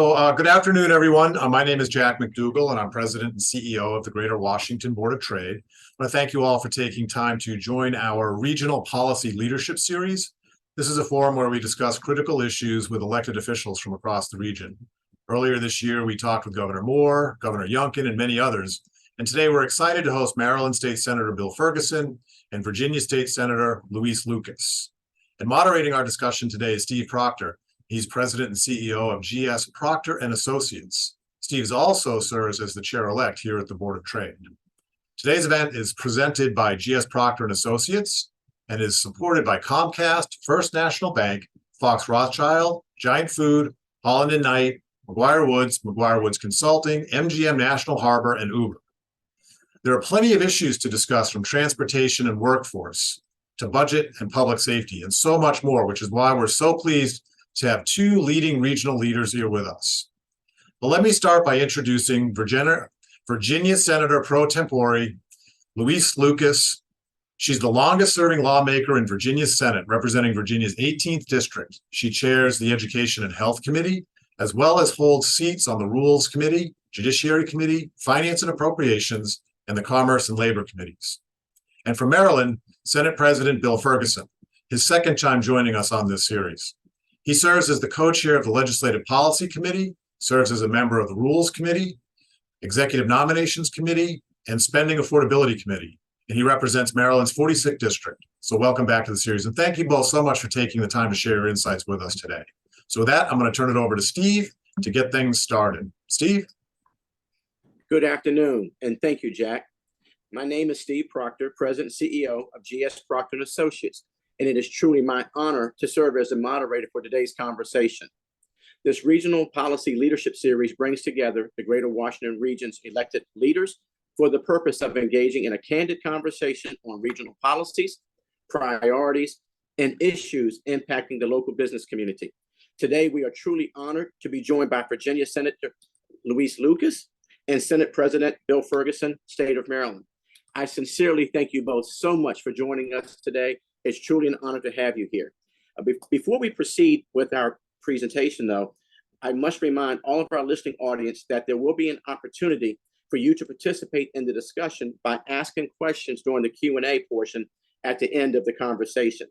Good afternoon, everyone. My name is Jack McDougall, and I'm President and CEO of the Greater Washington Board of Trade. I want to thank you all for taking time to join our Regional Policy Leadership Series. This is a forum where we discuss critical issues with elected officials from across the region. Earlier this year, we talked with Governor Moore, Governor Youngkin, and many others. And today we're excited to host Maryland State Senator Bill Ferguson and Virginia State Senator Louise Lucas. And moderating our discussion today is Steve Proctor. He's president and CEO of GS Proctor and Associates. Steve also serves as the chair-elect here at the Board of Trade. Today's event is presented by GS Proctor and Associates and is supported by Comcast, First National Bank, Fox Rothschild, Giant Food, Holland & Knight, McGuire Woods Consulting, MGM National Harbor, and Uber. There are plenty of issues to discuss, from transportation and workforce to budget and public safety, and so much more, which is why we're so pleased to have two leading regional leaders here with us. But let me start by introducing Virginia Senator Pro Tempore Louise Lucas. She's the longest-serving lawmaker in Virginia's Senate, representing Virginia's 18th district. She chairs the Education and Health Committee, as well as holds seats on the Rules Committee, Judiciary Committee, Finance and Appropriations, and the Commerce and Labor Committees. And from Maryland, Senate President Bill Ferguson, his second time joining us on this series. He serves as the co-chair of the Legislative Policy Committee, serves as a member of the Rules Committee, Executive Nominations Committee, and Spending Affordability Committee. And he represents Maryland's 46th district. So welcome back to the series. And thank you both so much for taking the time to share your insights with us today. So with that, I'm going to turn it over to Steve to get things started. Steve? Good afternoon, and thank you, Jack. My name is Steve Proctor, President and CEO of GS Proctor and Associates, and it is truly my honor to serve as the moderator for today's conversation. This Regional Policy Leadership Series brings together the Greater Washington region's elected leaders for the purpose of engaging in a candid conversation on regional policies, priorities, and issues impacting the local business community. Today, we are truly honored to be joined by Virginia Senator Louise Lucas and Senate President Bill Ferguson, State of Maryland. I sincerely thank you both so much for joining us today. It's truly an honor to have you here. Before we proceed with our presentation, though, I must remind all of our listening audience that there will be an opportunity for you to participate in the discussion by asking questions during the Q&A portion at the end of the conversation.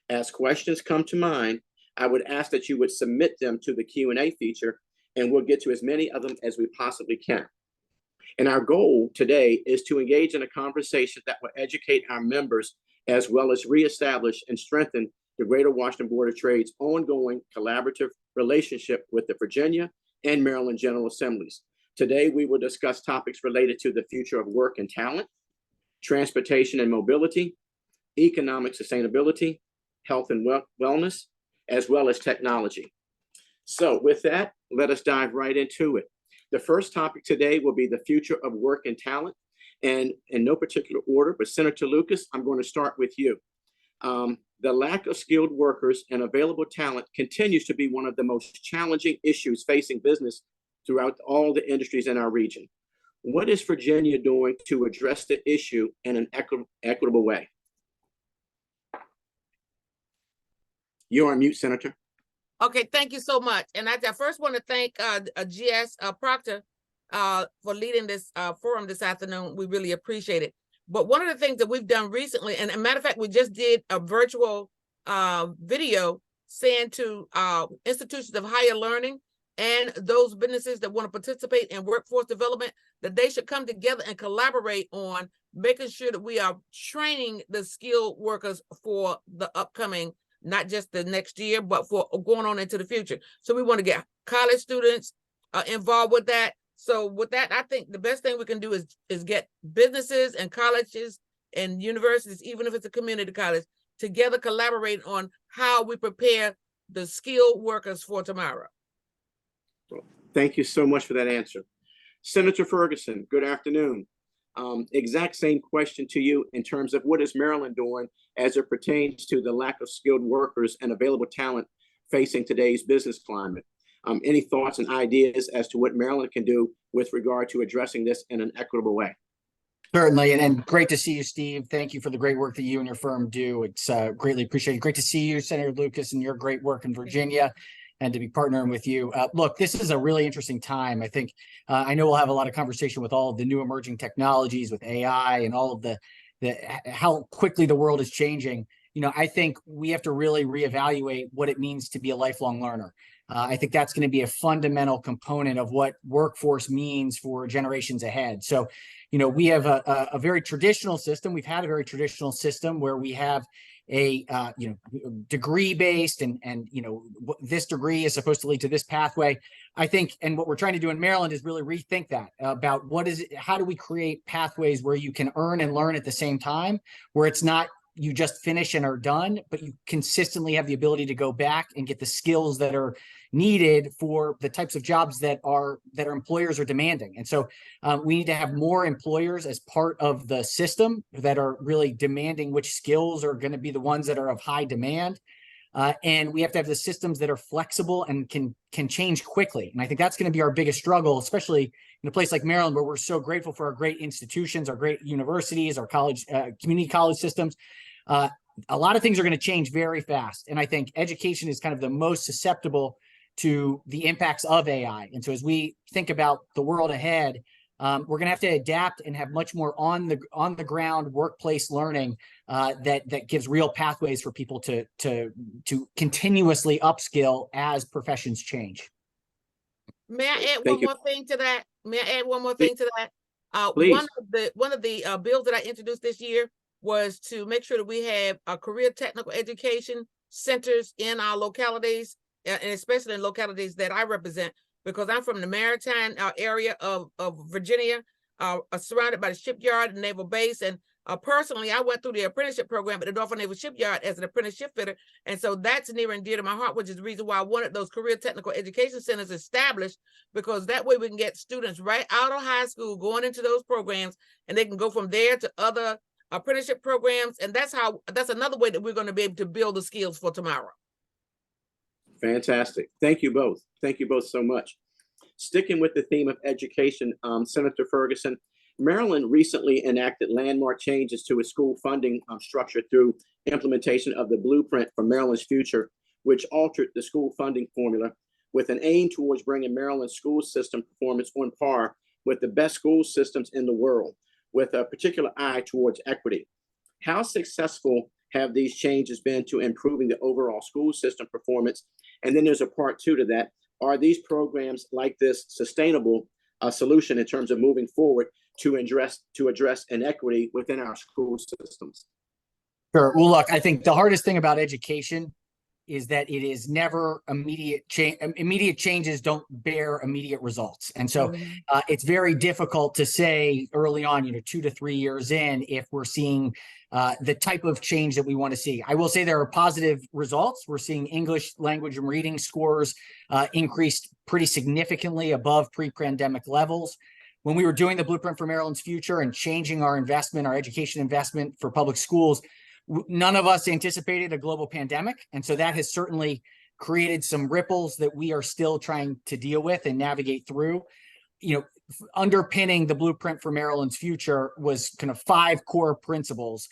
As questions come to mind, I would ask that you would submit them to the Q&A feature, and we'll get to as many of them as we possibly can. And our goal today is to engage in a conversation that will educate our members, as well as reestablish and strengthen the Greater Washington Board of Trade's ongoing collaborative relationship with the Virginia and Maryland General Assemblies. Today, we will discuss topics related to the future of work and talent, transportation and mobility, economic sustainability, health and wellness, as well as technology. So with that, let us dive right into it. The first topic today will be the future of work and talent. And in no particular order, but Senator Lucas, I'm going to start with you. The lack of skilled workers and available talent continues to be one of the most challenging issues facing business throughout all the industries in our region. What is Virginia doing to address the issue in an equitable way? You're on mute, Senator. Okay, thank you so much. And I first want to thank GS Proctor for leading this forum this afternoon. We really appreciate it. But one of the things that we've done recently, and as a matter of fact, we just did a virtual video saying to institutions of higher learning and those businesses that want to participate in workforce development, that they should come together and collaborate on making sure that we are training the skilled workers for the upcoming, not just the next year, but for going on into the future. So we want to get college students involved with that. So with that, I think the best thing we can do is get businesses and colleges and universities, even if it's a community college, together collaborate on how we prepare the skilled workers for tomorrow. Thank you so much for that answer. Senator Ferguson, good afternoon. Exact same question to you in terms of what is Maryland doing as it pertains to the lack of skilled workers and available talent facing today's business climate. Any thoughts and ideas as to what Maryland can do with regard to addressing this in an equitable way? Certainly, and great to see you, Steve. Thank you for the great work that you and your firm do. It's greatly appreciated. Great to see you, Senator Lucas, and your great work in Virginia. and to be partnering with you. Look, this is a really interesting time. I think I know we'll have a lot of conversation with all of the new emerging technologies, with AI, and all of the how quickly the world is changing. I think we have to really reevaluate what it means to be a lifelong learner. I think that's going to be a fundamental component of what workforce means for generations ahead. So, we have a very traditional system. We've had a very traditional system where we have a degree based, and this degree is supposed to lead to this pathway. I think, and what we're trying to do in Maryland is really rethink that about how do we create pathways where you can earn and learn at the same time, where it's not you just finish and are done, but you consistently have the ability to go back and get the skills that are needed for the types of jobs that employers are demanding. And so we need to have more employers as part of the system that are really demanding which skills are going to be the ones that are of high demand. And we have to have the systems that are flexible and can change quickly. And I think that's going to be our biggest struggle, especially in a place like Maryland, where we're so grateful for our great institutions, our great universities, our college, community college systems. A lot of things are going to change very fast. And I think education is kind of the most susceptible to the impacts of AI. And so as we think about the world ahead, we're going to have to adapt and have much more on the ground workplace learning that gives real pathways for people to continuously upskill as professions change. May I add one more thing to that? Please. One of the bills that I introduced this year was to make sure that we have career technical education centers in our localities, and especially in localities that I represent, because I'm from the maritime area of Virginia, surrounded by the shipyard and naval base. And personally, I went through the apprenticeship program at the Norfolk Naval Shipyard as an apprentice ship fitter. And so that's near and dear to my heart, which is the reason why I wanted those career technical education centers established, because that way we can get students right out of high school going into those programs, and they can go from there to other apprenticeship programs. And that's another way that we're going to be able to build the skills for tomorrow. Fantastic. Thank you both. Thank you both so much. Sticking with the theme of education, Senator Ferguson, Maryland recently enacted landmark changes to its school funding structure through implementation of the blueprint for Maryland's future, which altered the school funding formula with an aim towards bringing Maryland's school system performance on par with the best school systems in the world, with a particular eye towards equity. How successful have these changes been to improving the overall school system performance? And then there's a part two to that. Are these programs like this sustainable solution in terms of moving forward to address inequity within our school systems? Sure. Well, look, I think the hardest thing about education is that it is never immediate change. Immediate changes don't bear immediate results. And so it's very difficult to say early on, 2 to 3 years in, if we're seeing the type of change that we want to see. I will say there are positive results. We're seeing English language and reading scores increased pretty significantly above pre-pandemic levels. When we were doing the Blueprint for Maryland's Future and changing our education investment for public schools, none of us anticipated a global pandemic. And so that has certainly created some ripples that we are still trying to deal with and navigate through. Underpinning the Blueprint for Maryland's Future was kind of 5 core principles.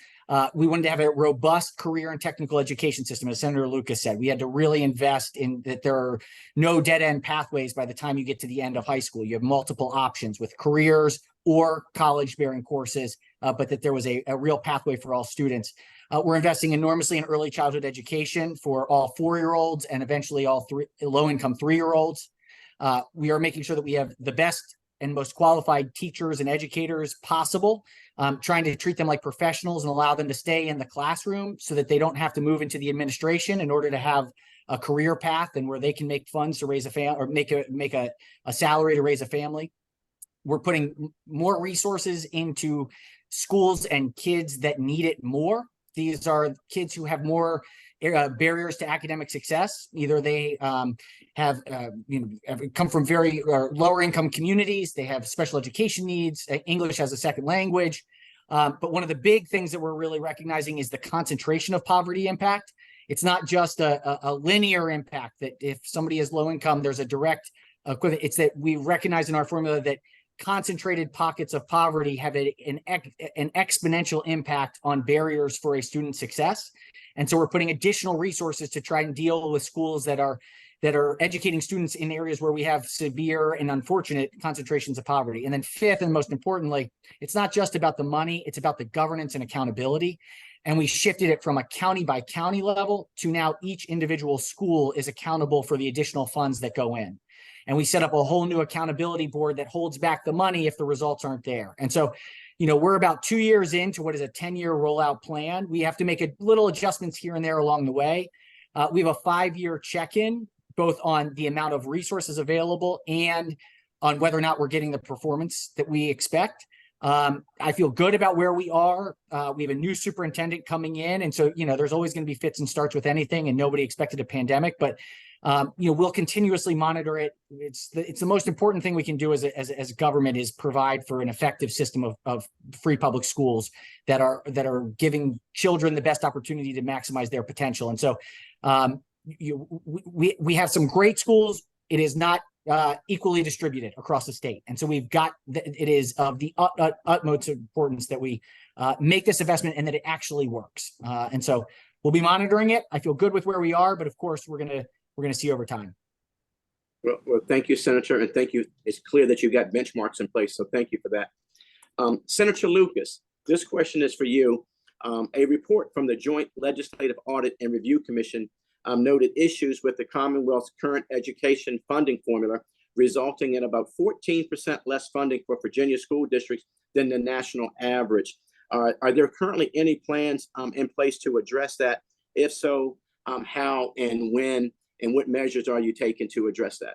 We wanted to have a robust career and technical education system, as Senator Lucas said. We had to really invest in that there are no dead-end pathways by the time you get to the end of high school. You have multiple options with careers or college-bearing courses, but that there was a real pathway for all students. We're investing enormously in early childhood education for all 4-year-olds and eventually all low-income 3-year-olds. We are making sure that we have the best and most qualified teachers and educators possible, trying to treat them like professionals and allow them to stay in the classroom so that they don't have to move into the administration in order to have a career path and where they can make funds to raise a family or make a salary to raise a family. We're putting more resources into schools and kids that need it more. These are kids who have more barriers to academic success. Either they have come from very lower income communities, they have special education needs, English as a second language. But one of the big things that we're really recognizing is the concentration of poverty impact. It's not just a linear impact that if somebody is low income, there's a direct equivalent. It's that we recognize in our formula that concentrated pockets of poverty have an exponential impact on barriers for a student's success. And so we're putting additional resources to try and deal with schools that are that are educating students in areas where we have severe and unfortunate concentrations of poverty. And then fifth, and most importantly, it's not just about the money, it's about the governance and accountability. And we shifted it from a county by county level to now each individual school is accountable for the additional funds that go in. And we set up a whole new accountability board that holds back the money if the results aren't there. And so, we're about 2 years into what is a 10-year rollout plan. We have to make a little adjustments here and there along the way. We have a 5-year check-in, both on the amount of resources available and on whether or not we're getting the performance that we expect. I feel good about where we are. We have a new superintendent coming in. And so, there's always going to be fits and starts with anything, and nobody expected a pandemic, but we'll continuously monitor it. It's the most important thing we can do as a government is provide for an effective system of free public schools that are giving children the best opportunity to maximize their potential. And so, we have some great schools. It is not equally distributed across the state. And so it is of the utmost importance that we make this investment and that it actually works. And so we'll be monitoring it. I feel good with where we are, but of course we're going to see over time. Well, thank you, Senator, and thank you. It's clear that you got benchmarks in place, so thank you for that. Senator Lucas, this question is for you. A report from the Joint Legislative Audit and Review Commission noted issues with the Commonwealth's current education funding formula, resulting in about 14% less funding for Virginia school districts than the national average. Are there currently any plans in place to address that? If so, how and when, and what measures are you taking to address that?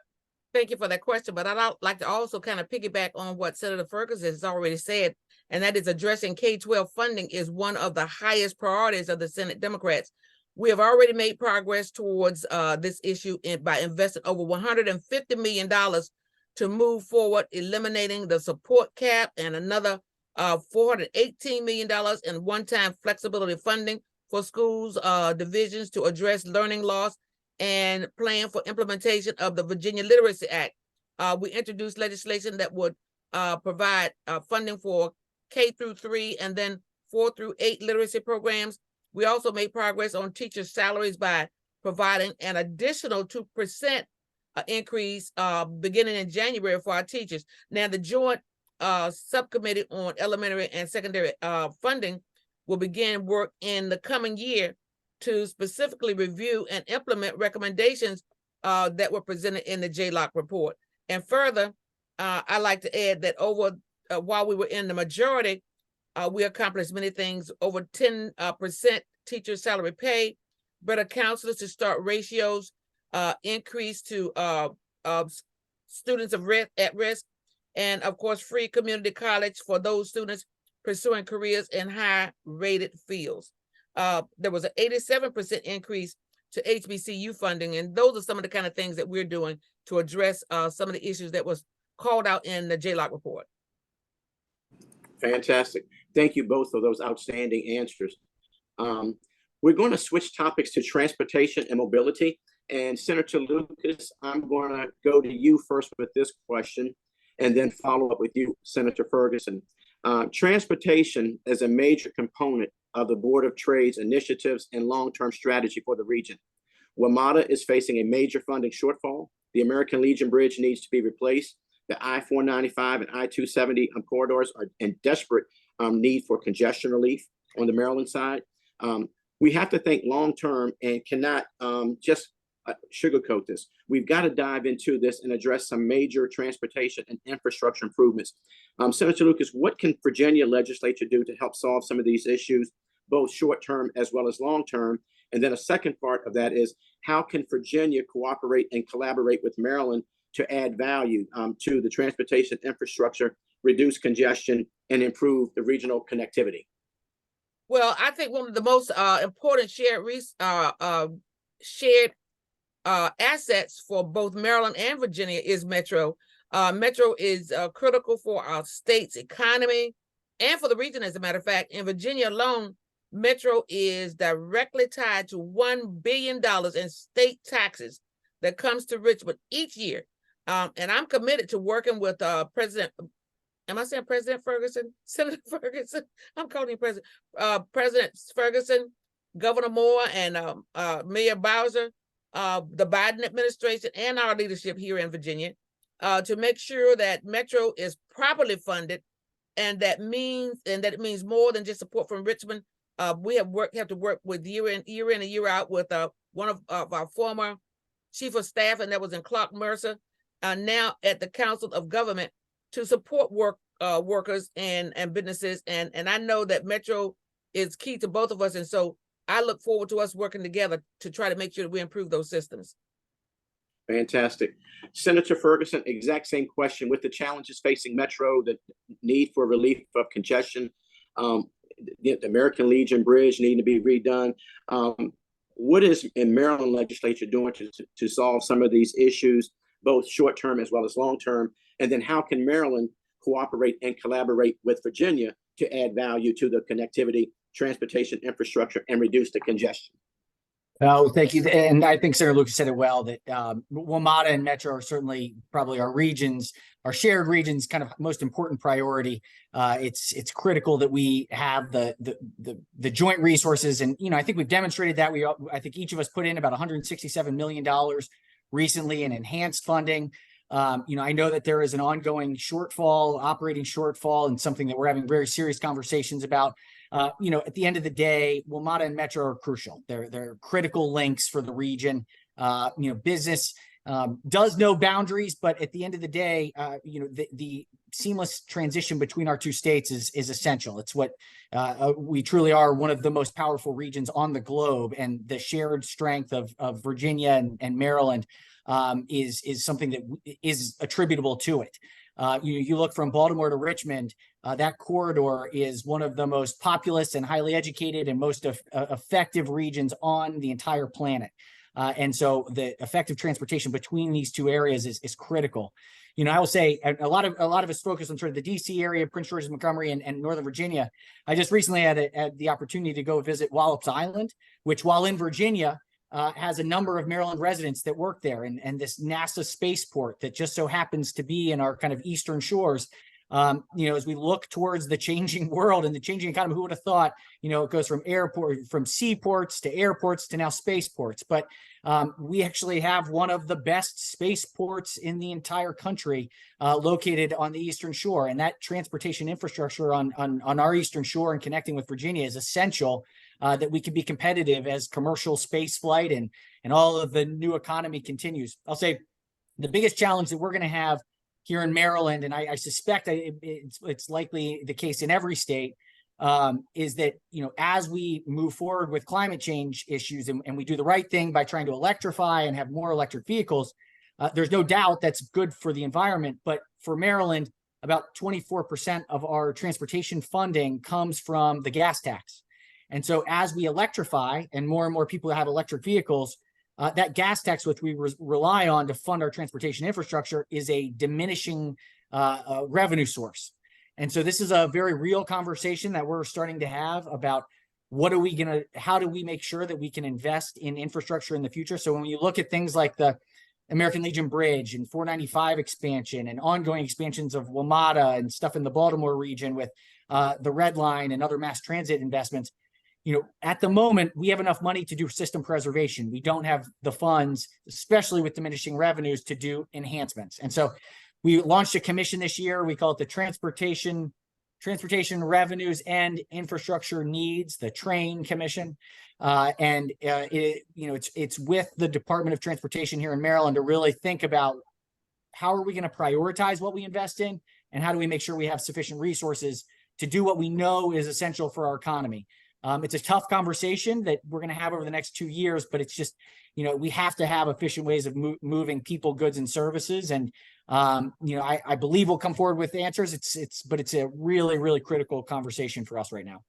Thank you for that question, but I'd like to also kind of piggyback on what Senator Ferguson has already said, and that is addressing K-12 funding is one of the highest priorities of the Senate Democrats. We have already made progress towards this issue by investing over $150 million to move forward, eliminating the support cap and another $418 million in one-time flexibility funding for schools divisions to address learning loss and plan for implementation of the Virginia Literacy Act. We introduced legislation that would provide funding for K-3 and then 4-8 literacy programs. We also made progress on teachers' salaries by providing an additional 2% increase beginning in January for our teachers. Now, the Joint Subcommittee on Elementary and Secondary Funding will begin work in the coming year to specifically review and implement recommendations that were presented in the JLOC report. And further, I'd like to add that while we were in the majority, we accomplished many things. Over 10% teacher salary pay, better counselors to start ratios, increase to students at risk, and of course, free community college for those students pursuing careers in high-rated fields. There was an 87% increase to HBCU funding, and those are some of the kind of things that we're doing to address some of the issues that was called out in the JLOC report. Fantastic. Thank you both for those outstanding answers. We're going to switch topics to transportation and mobility. And Senator Lucas, I'm going to go to you first with this question and then follow up with you, Senator Ferguson. Transportation is a major component of the Board of Trade's initiatives and long-term strategy for the region. WMATA is facing a major funding shortfall. The American Legion Bridge needs to be replaced. The I-495 and I-270 corridors are in desperate need for congestion relief on the Maryland side. We have to think long-term and cannot just sugarcoat this. We've got to dive into this and address some major transportation and infrastructure improvements. Senator Lucas, what can Virginia legislature do to help solve some of these issues, both short-term as well as long-term? And then a second part of that is, how can Virginia cooperate and collaborate with Maryland to add value to the transportation infrastructure, reduce congestion, and improve the regional connectivity? Well, I think one of the most important shared assets for both Maryland and Virginia is Metro. Metro is critical for our state's economy and for the region, as a matter of fact. In Virginia alone, Metro is directly tied to $1 billion in state taxes that comes to Richmond each year. And I'm committed to working with President Ferguson? Senator Ferguson? I'm calling you President Ferguson, Governor Moore, and Mayor Bowser the Biden administration and our leadership here in Virginia to make sure that Metro is properly funded, and that it means more than just support from Richmond. We have to work with year in and year out with one of our former chief of staff, and that was in Clark Mercer, now at the Council of Government, to support workers and businesses. And I know that Metro is key to both of us. And so I look forward to us working together to try to make sure that we improve those systems. Fantastic. Senator Ferguson, exact same question. With the challenges facing Metro, the need for relief of congestion, the American Legion Bridge needing to be redone. What is in Maryland legislature doing to solve some of these issues, both short-term as well as long-term? And then how can Maryland cooperate and collaborate with Virginia to add value to the connectivity, transportation infrastructure, and reduce the congestion? Oh, thank you. And I think Senator Lucas said it well, that WMATA and Metro are certainly probably our shared regions, kind of most important priority. It's critical that we have the joint resources. And, I think we've demonstrated that. I think each of us put in about $167 million recently in enhanced funding. I know that there is an ongoing operating shortfall, and something that we're having very serious conversations about. At the end of the day, WMATA and Metro are crucial. They're critical links for the region. Business does know boundaries, but at the end of the day, the seamless transition between our two states is essential. It's what we truly are, one of the most powerful regions on the globe, and the shared strength of Virginia and Maryland is something that is attributable to it. You look from Baltimore to Richmond, that corridor is one of the most populous and highly educated and most effective regions on the entire planet. And so the effective transportation between these two areas is critical. I will say a lot of us focus on sort of the DC area, Prince George's, Montgomery, and Northern Virginia. I just recently had the opportunity to go visit Wallops Island, which, while in Virginia, has a number of Maryland residents that work there, and this NASA spaceport that just so happens to be in our kind of eastern shores. As we look towards the changing world and the changing economy, who would have thought, it goes from seaports to airports to now spaceports. But we actually have one of the best spaceports in the entire country located on the eastern shore. And that transportation infrastructure on our eastern shore and connecting with Virginia is essential, that we can be competitive as commercial space flight and all of the new economy continues. I'll say the biggest challenge that we're going to have here in Maryland, and I suspect it's likely the case in every state, is that, as we move forward with climate change issues and we do the right thing by trying to electrify and have more electric vehicles, there's no doubt that's good for the environment. But for Maryland, about 24% of our transportation funding comes from the gas tax. And so as we electrify and more people have electric vehicles, that gas tax, which we rely on to fund our transportation infrastructure, is a diminishing revenue source. And so this is a very real conversation that we're starting to have about how do we make sure that we can invest in infrastructure in the future? So when you look at things like the American Legion Bridge and 495 expansion and ongoing expansions of WMATA and stuff in the Baltimore region with the Red Line and other mass transit investments, at the moment, we have enough money to do system preservation. We don't have the funds, especially with diminishing revenues, to do enhancements. And so we launched a commission this year. We call it the Transportation Revenues and Infrastructure Needs, the TRAIN Commission. It's with the Department of Transportation here in Maryland to really think about how are we going to prioritize what we invest in, and how do we make sure we have sufficient resources to do what we know is essential for our economy. It's a tough conversation that we're going to have over the next 2 years, but it's just, we have to have efficient ways of moving people, goods, and services. And, I believe we'll come forward with answers. But it's a really, really critical conversation for us right now.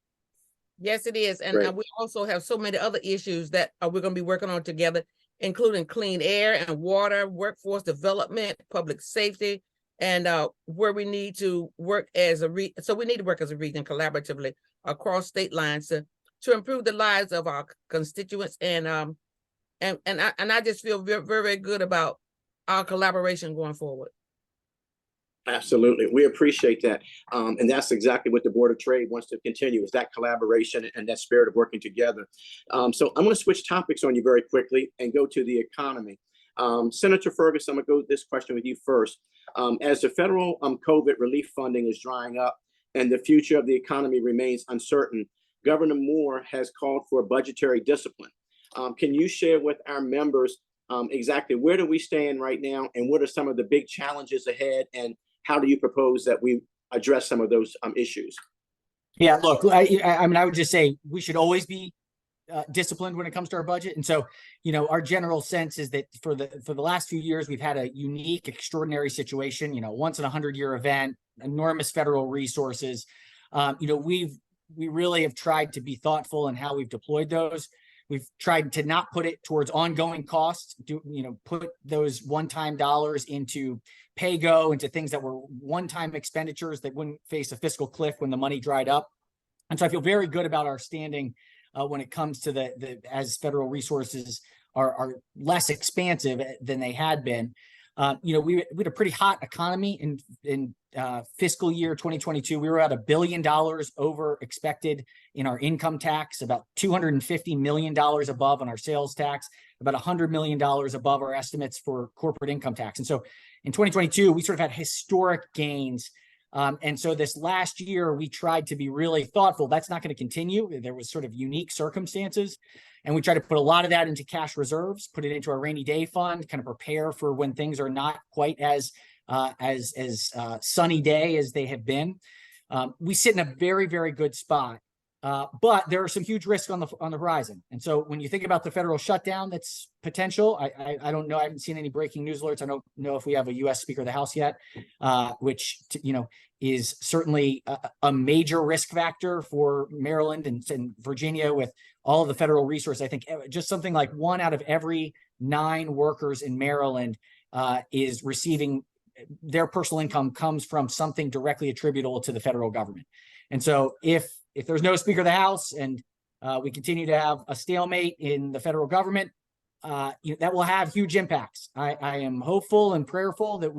Yes, it is. And we also have so many other issues that we're going to be working on together, including clean air and water, workforce development, public safety, and where we need to work as a region collaboratively across state lines to improve the lives of our constituents. And I just feel very, very good about our collaboration going forward. Absolutely. We appreciate that. And that's exactly what the Board of Trade wants to continue, is that collaboration and that spirit of working together. So I'm going to switch topics on you very quickly and go to the economy. Senator Ferguson, I'm going to go this question with you first. As the federal COVID relief funding is drying up and the future of the economy remains uncertain, Governor Moore has called for budgetary discipline. Can you share with our members exactly where do we stand right now, and what are some of the big challenges ahead, and how do you propose that we address some of those issues? Yeah, look, I mean, I would just say we should always be disciplined when it comes to our budget. And so, our general sense is that for the last few years, we've had a unique, extraordinary situation, once in 100-year event, enormous federal resources. We really have tried to be thoughtful in how we've deployed those. We've tried to not put it towards ongoing costs, put those one-time dollars into pay-go, into things that were one-time expenditures that wouldn't face a fiscal cliff when the money dried up. And so I feel very good about our standing when it comes to as federal resources are less expansive than they had been. We had a pretty hot economy in fiscal year 2022. We were at $1 billion over expected in our income tax, about $250 million above on our sales tax, about $100 million above our estimates for corporate income tax. And so in 2022, we sort of had historic gains. And so this last year, we tried to be really thoughtful. That's not going to continue. There was sort of unique circumstances. And we try to put a lot of that into cash reserves, put it into our rainy day fund, kind of prepare for when things are not quite as sunny day as they have been. We sit in a very, very good spot, but there are some huge risks on the horizon. And so when you think about the federal shutdown, that's potential. I don't know. I haven't seen any breaking news alerts. I don't know if we have a U.S. Speaker of the House yet, which is certainly a major risk factor for Maryland and Virginia with all of the federal resources. I think just something like 1 out of every 9 workers in Maryland is receiving their personal income comes from something directly attributable to the federal government. And so if there's no Speaker of the House and we continue to have a stalemate in the federal government, that will have huge impacts. I am hopeful and prayerful that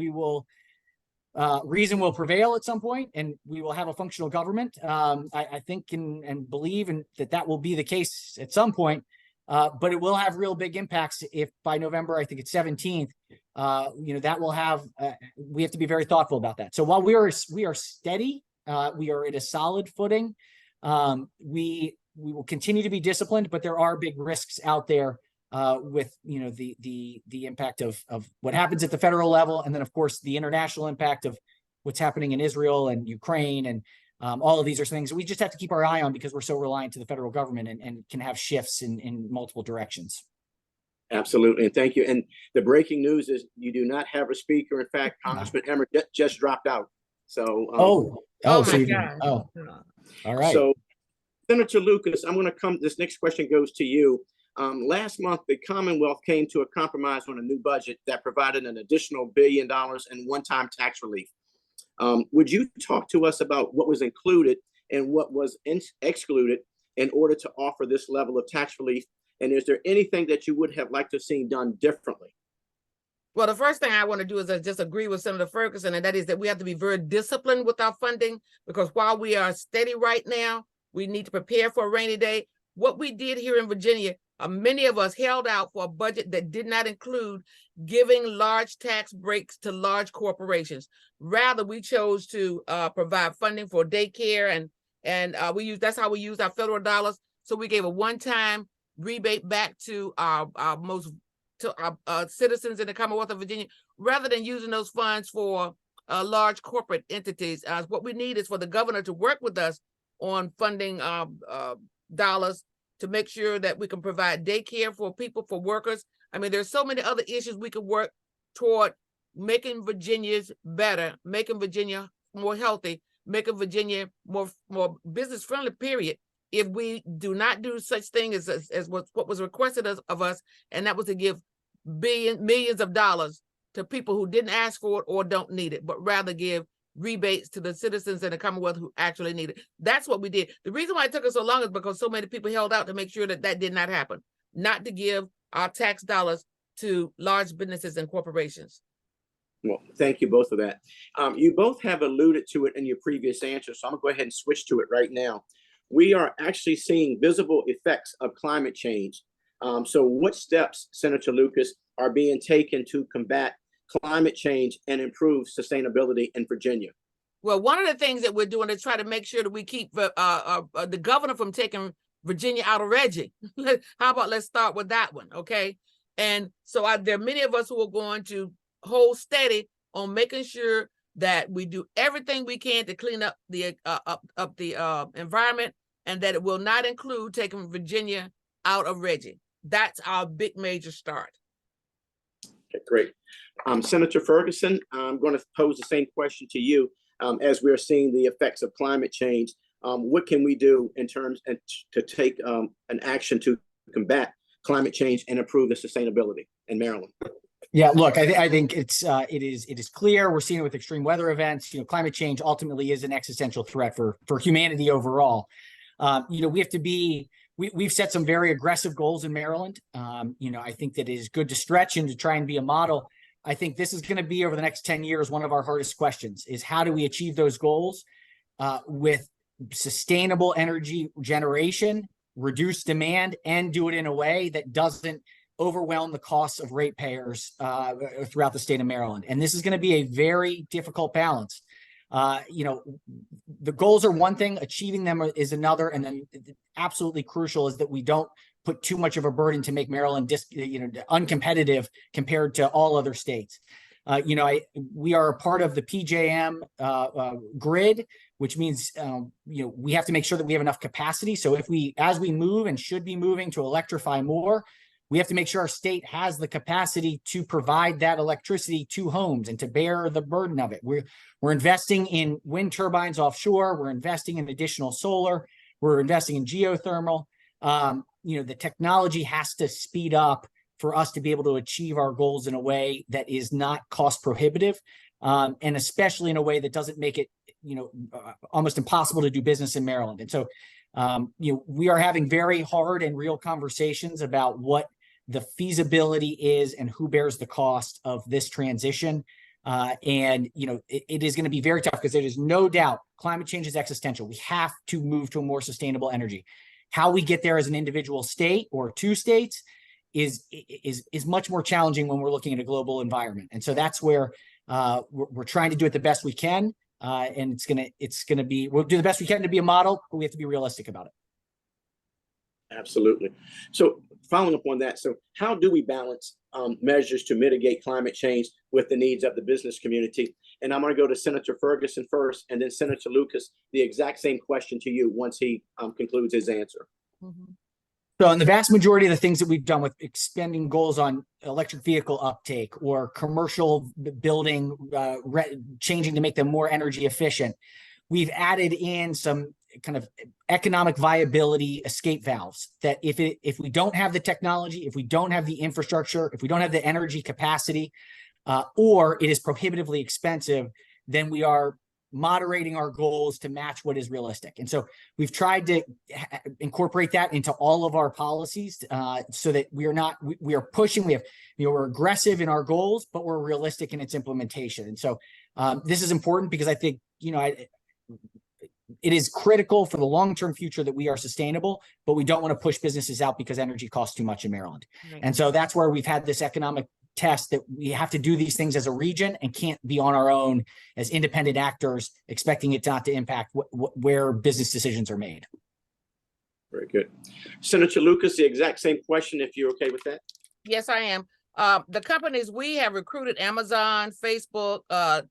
reason will prevail at some point and we will have a functional government. I think and believe that will be the case at some point, but it will have real big impacts if by November, I think it's 17th, that will have, we have to be very thoughtful about that. So while we are steady, we are at a solid footing. We will continue to be disciplined, but there are big risks out there with the impact of what happens at the federal level, and then of course the international impact of what's happening in Israel and Ukraine, and all of these are things we just have to keep our eye on because we're so reliant to the federal government and can have shifts in multiple directions. Absolutely, and thank you. And the breaking news is you do not have a speaker. In fact, Congressman Emmer just dropped out. So oh my God. All right. So Senator Lucas, I'm going to come. This next question goes to you. Last month, the Commonwealth came to a compromise on a new budget that provided an additional $1 billion in one-time tax relief. Would you talk to us about what was included and what was excluded in order to offer this level of tax relief? And is there anything that you would have liked to have seen done differently? Well, the first thing I want to do is just agree with Senator Ferguson, and that is that we have to be very disciplined with our funding, because while we are steady right now, we need to prepare for a rainy day. What we did here in Virginia, many of us held out for a budget that did not include giving large tax breaks to large corporations. Rather, we chose to provide funding for daycare, and that's how we used our federal dollars. So we gave a one-time rebate back to our citizens in the Commonwealth of Virginia, rather than using those funds for large corporate entities. What we need is for the governor to work with us on funding dollars to make sure that we can provide daycare for people, for workers. I mean, there's so many other issues we could work toward making Virginia's better, making Virginia more healthy, making Virginia more business friendly, period. If we do not do such thing as what was requested of us, and that was to give millions of dollars to people who didn't ask for it or don't need it, but rather give rebates to the citizens in the Commonwealth who actually need it. That's what we did. The reason why it took us so long is because so many people held out to make sure that did not happen, not to give our tax dollars to large businesses and corporations. Well, thank you both for that. You both have alluded to it in your previous answer, so I'm gonna go ahead and switch to it right now. We are actually seeing visible effects of climate change. So what steps, Senator Lucas, are being taken to combat climate change and improve sustainability in Virginia? Well, one of the things that we're doing is try to make sure that we keep the governor from taking Virginia out of Reggie. How about let's start with that one, okay? And so there are many of us who are going to hold steady on making sure that we do everything we can to clean up the environment, and that it will not include taking Virginia out of Reggie. That's our big major start. Okay, great. Senator Ferguson, I'm going to pose the same question to you. As we're seeing the effects of climate change, what can we do in terms to take an action to combat climate change and improve the sustainability in Maryland? Yeah, look, I think it is clear. We're seeing it with extreme weather events. Climate change ultimately is an existential threat for humanity overall. We have to be. We've set some very aggressive goals in Maryland. I think that it is good to stretch and to try and be a model. I think this is going to be, over the next 10 years, one of our hardest questions is how do we achieve those goals with sustainable energy generation, reduce demand, and do it in a way that doesn't overwhelm the costs of ratepayers throughout the state of Maryland. And this is going to be a very difficult balance. The goals are one thing, achieving them is another, and then absolutely crucial is that we don't put too much of a burden to make Maryland uncompetitive compared to all other states. We are a part of the PJM grid, which means we have to make sure that we have enough capacity. So as we move and should be moving to electrify more, we have to make sure our state has the capacity to provide that electricity to homes and to bear the burden of it. We're investing in wind turbines offshore. We're investing in additional solar. We're investing in geothermal. The technology has to speed up for us to be able to achieve our goals in a way that is not cost prohibitive, and especially in a way that doesn't make it, almost impossible to do business in Maryland. And so, we are having very hard and real conversations about what the feasibility is and who bears the cost of this transition. It is going to be very tough because there is no doubt climate change is existential. We have to move to a more sustainable energy. How we get there as an individual state or two states is much more challenging when we're looking at a global environment. And so that's where we're trying to do it the best we can. And we'll do the best we can to be a model, but we have to be realistic about it. Absolutely. So following up on that, so how do we balance measures to mitigate climate change with the needs of the business community? And I'm going to go to Senator Ferguson first, and then Senator Lucas, the exact same question to you once he concludes his answer. Mm-hmm. So in the vast majority of the things that we've done with expanding goals on electric vehicle uptake or commercial building, changing to make them more energy efficient, we've added in some kind of economic viability escape valves that if we don't have the technology, if we don't have the infrastructure, if we don't have the energy capacity, or it is prohibitively expensive, then we are moderating our goals to match what is realistic. And so we've tried to incorporate that into all of our policies so that we are pushing, we're aggressive in our goals, but we're realistic in its implementation. And so this is important because I think, it is critical for the long-term future that we are sustainable, but we don't want to push businesses out because energy costs too much in Maryland. Right. And so that's where we've had this economic test that we have to do these things as a region and can't be on our own as independent actors, expecting it not to impact where business decisions are made. Very good. Senator Lucas, the exact same question, if you're okay with that. Yes, I am. The companies we have recruited, Amazon, Facebook,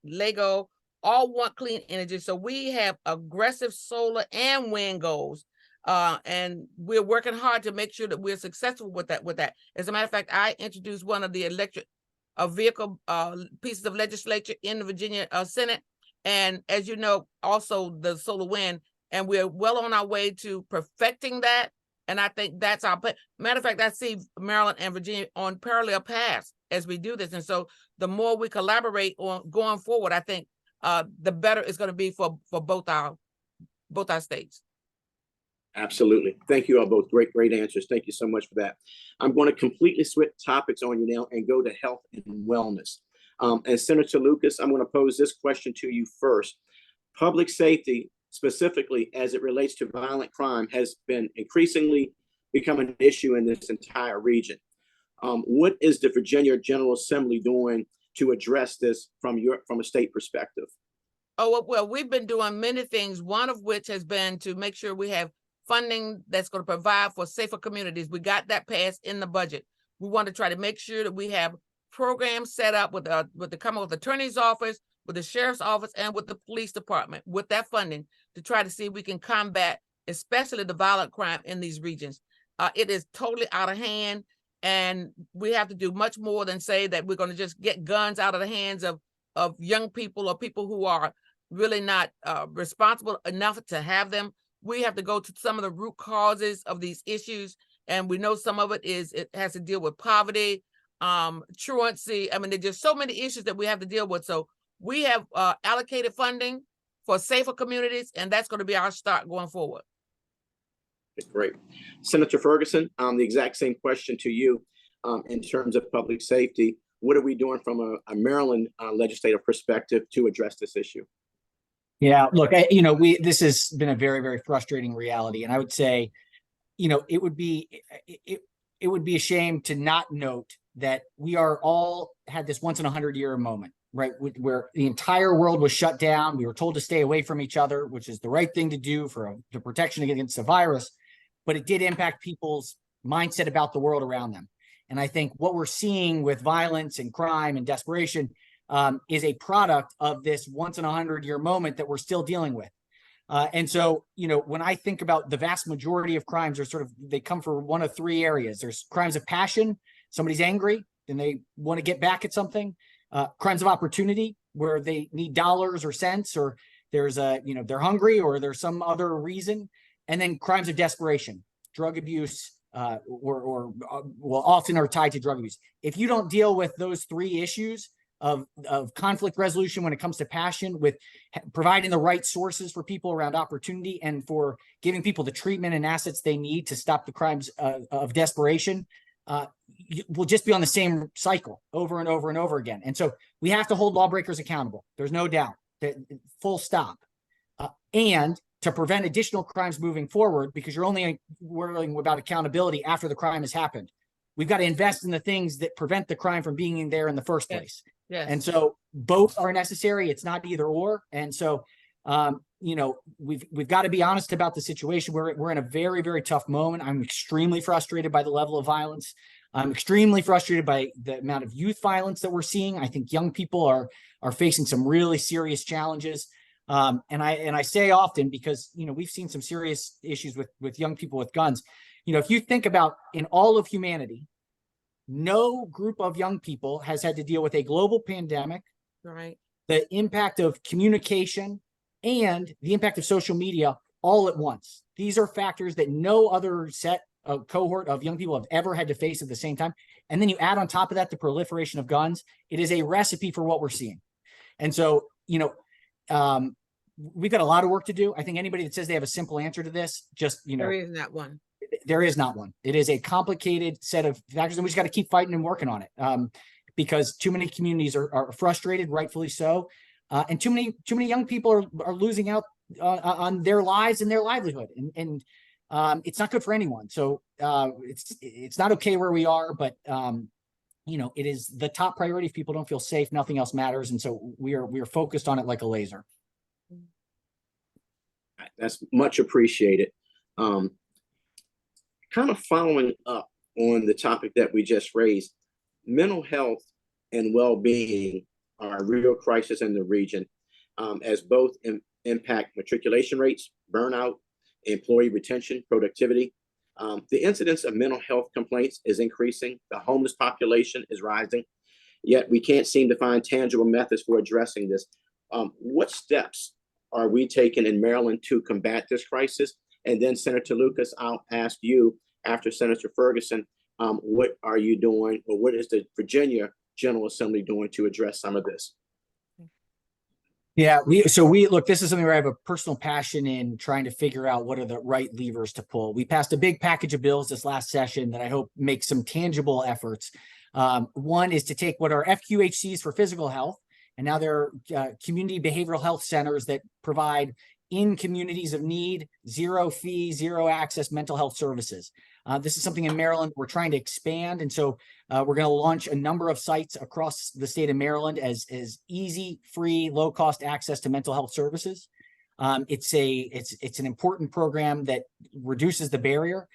Lego, all want clean energy. So we have aggressive solar and wind goals. And we're working hard to make sure that we're successful with that. As a matter of fact, I introduced one of the electric vehicle pieces of legislation in the Virginia Senate. And as you know, also the solar wind, and we're well on our way to perfecting that. And I think that's our plan. Matter of fact, I see Maryland and Virginia on parallel paths as we do this. And so the more we collaborate on going forward, I think the better it's going to be for both our states. Absolutely. Thank you all both. Great answers. Thank you so much for that. I'm going to completely switch topics on you now and go to health and wellness. And Senator Lucas, I'm going to pose this question to you first. Public safety, specifically as it relates to violent crime, has been increasingly becoming an issue in this entire region. What is the Virginia General Assembly doing to address this from a state perspective? Oh, well, we've been doing many things, one of which has been to make sure we have funding that's going to provide for safer communities. We got that passed in the budget. We want to try to make sure that we have programs set up with the Commonwealth Attorney's Office, with the Sheriff's Office, and with the Police Department with that funding to try to see if we can combat especially the violent crime in these regions. It is totally out of hand, and we have to do much more than say that we're going to just get guns out of the hands of young people or people who are really not responsible enough to have them. We have to go to some of the root causes of these issues, and we know some of it has to deal with poverty, truancy. I mean, there's just so many issues that we have to deal with. So we have allocated funding for safer communities, and that's going to be our start going forward. Great. Senator Ferguson, the exact same question to you in terms of public safety. What are we doing from a Maryland legislative perspective to address this issue? Yeah, look, this has been a very, very frustrating reality. And I would say, it would be a shame to not note that we are all had this once in 100-year moment, right? Where the entire world was shut down. We were told to stay away from each other, which is the right thing to do for the protection against the virus. But it did impact people's mindset about the world around them. And I think what we're seeing with violence and crime and desperation is a product of this once in 100-year moment that we're still dealing with. And so, when I think about the vast majority of crimes they come from one of three areas. There's crimes of passion. Somebody's angry and they want to get back at something. Crimes of opportunity, where they need dollars or cents, or there's they're hungry, or there's some other reason. And then crimes of desperation, drug abuse, or often are tied to drug abuse. If you don't deal with those three issues of conflict resolution when it comes to passion, with providing the right sources for people around opportunity, and for giving people the treatment and assets they need to stop the crimes of desperation, we'll just be on the same cycle over and over and over again. And so we have to hold lawbreakers accountable. There's no doubt. Full stop. And to prevent additional crimes moving forward, because you're only worrying about accountability after the crime has happened. We've got to invest in the things that prevent the crime from being there in the first place. Yes. And so both are necessary. It's not either or. And so, we've got to be honest about the situation. We're in a very, very tough moment. I'm extremely frustrated by the level of violence. I'm extremely frustrated by the amount of youth violence that we're seeing. I think young people are facing some really serious challenges. And I say often, because, we've seen some serious issues with young people with guns. If you think about in all of humanity, no group of young people has had to deal with a global pandemic, Right. the impact of communication, and the impact of social media all at once. These are factors that no other cohort of young people have ever had to face at the same time. And then you add on top of that the proliferation of guns. It is a recipe for what we're seeing. And so, we've got a lot of work to do. I think anybody that says they have a simple answer to this, There is not one. There is not one. It is a complicated set of factors, and we just got to keep fighting and working on it, because too many communities are frustrated, rightfully so, and too many young people are losing out on their lives and their livelihood, and it's not good for anyone. So it's not okay where we are, but it is the top priority. If people don't feel safe, nothing else matters, and so we are focused on it like a laser. That's much appreciated. Kind of following up on the topic that we just raised, mental health and well-being are a real crisis in the region, as both impact matriculation rates, burnout, employee retention, productivity. The incidence of mental health complaints is increasing. The homeless population is rising, yet we can't seem to find tangible methods for addressing this. What steps are we taking in Maryland to combat this crisis? And then, Senator Lucas, I'll ask you, after Senator Ferguson, what are you doing, or what is the Virginia General Assembly doing to address some of this? Yeah, look, this is something where I have a personal passion in trying to figure out what are the right levers to pull. We passed a big package of bills this last session that I hope makes some tangible efforts. One is to take what are FQHCs for physical health, and now they're community behavioral health centers that provide in communities of need, zero fee, zero access mental health services. This is something in Maryland we're trying to expand. And so we're going to launch a number of sites across the state of Maryland as easy, free, low cost access to mental health services. It's an important program that reduces the barrier.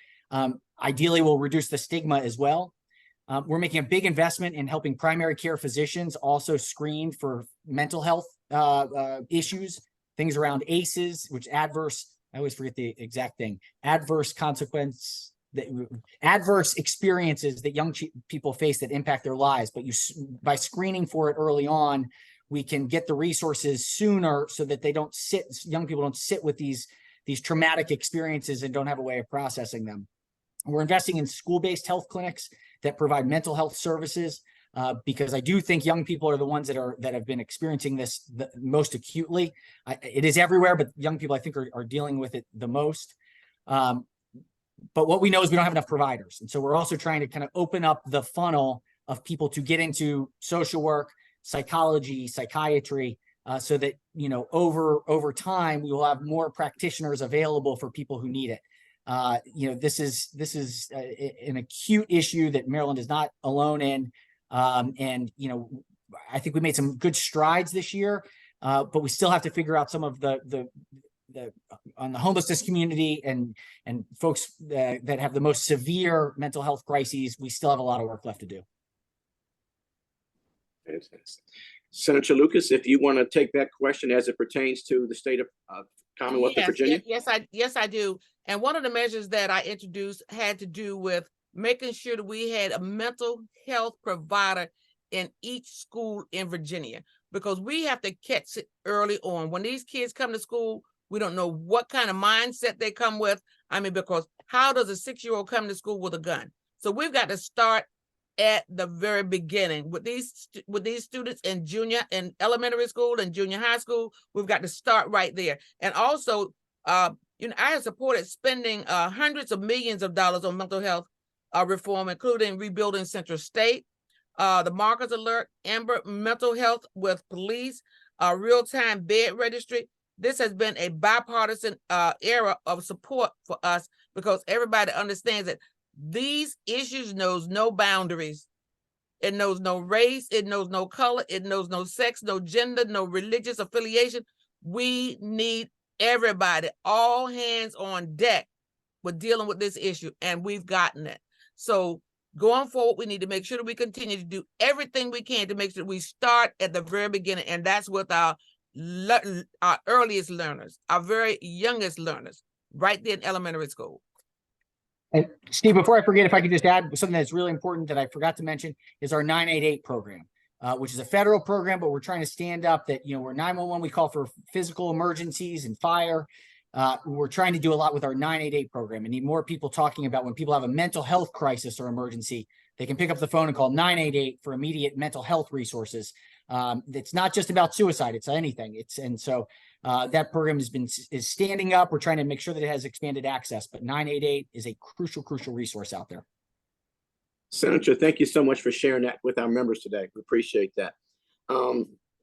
Ideally will reduce the stigma as well. We're making a big investment in helping primary care physicians also screen for mental health issues, things around ACEs, which I always forget the exact thing, adverse experiences that young people face that impact their lives. But by screening for it early on, we can get the resources sooner so that young people don't sit with these traumatic experiences and don't have a way of processing them. We're investing in school-based health clinics that provide mental health services, because I do think young people are the ones that have been experiencing this the most acutely. It is everywhere, but young people, I think, are dealing with it the most. But what we know is we don't have enough providers. And so we're also trying to kind of open up the funnel of people to get into social work, psychology, psychiatry, so that, over time, we will have more practitioners available for people who need it. This is an acute issue that Maryland is not alone in. And I think we made some good strides this year, but we still have to figure out some of the on the homelessness community and folks that have the most severe mental health crises. We still have a lot of work left to do. Fantastic. Senator Lucas, if you want to take that question as it pertains to the state of Commonwealth of Virginia. Yes, I do. And one of the measures that I introduced had to do with making sure that we had a mental health provider in each school in Virginia, because we have to catch it early on. When these kids come to school, we don't know what kind of mindset they come with. Because how does a 6-year-old come to school with a gun? So we've got to start at the very beginning with these students in junior and elementary school and junior high school. We've got to start right there. And also, I have supported spending hundreds of millions of dollars on mental health reform, including rebuilding Central State, the Markers Alert, Amber Mental Health with police, real-time bed registry. This has been a bipartisan era of support for us, because everybody understands that these issues knows no boundaries. It knows no race. It knows no color. It knows no sex, no gender, no religious affiliation. We need everybody, all hands on deck with dealing with this issue, and we've gotten it. So going forward, we need to make sure that we continue to do everything we can to make sure we start at the very beginning, and that's with our earliest learners, our very youngest learners, right there in elementary school. And Steve, before I forget, if I could just add something that's really important that I forgot to mention is our 988 program, which is a federal program, but we're trying to stand up that, we're 911, we call for physical emergencies and fire. We're trying to do a lot with our 988 program and need more people talking about when people have a mental health crisis or emergency, they can pick up the phone and call 988 for immediate mental health resources. It's not just about suicide, it's anything. That program is standing up. We're trying to make sure that it has expanded access, but 988 is a crucial resource out there. Senator, thank you so much for sharing that with our members today. We appreciate that.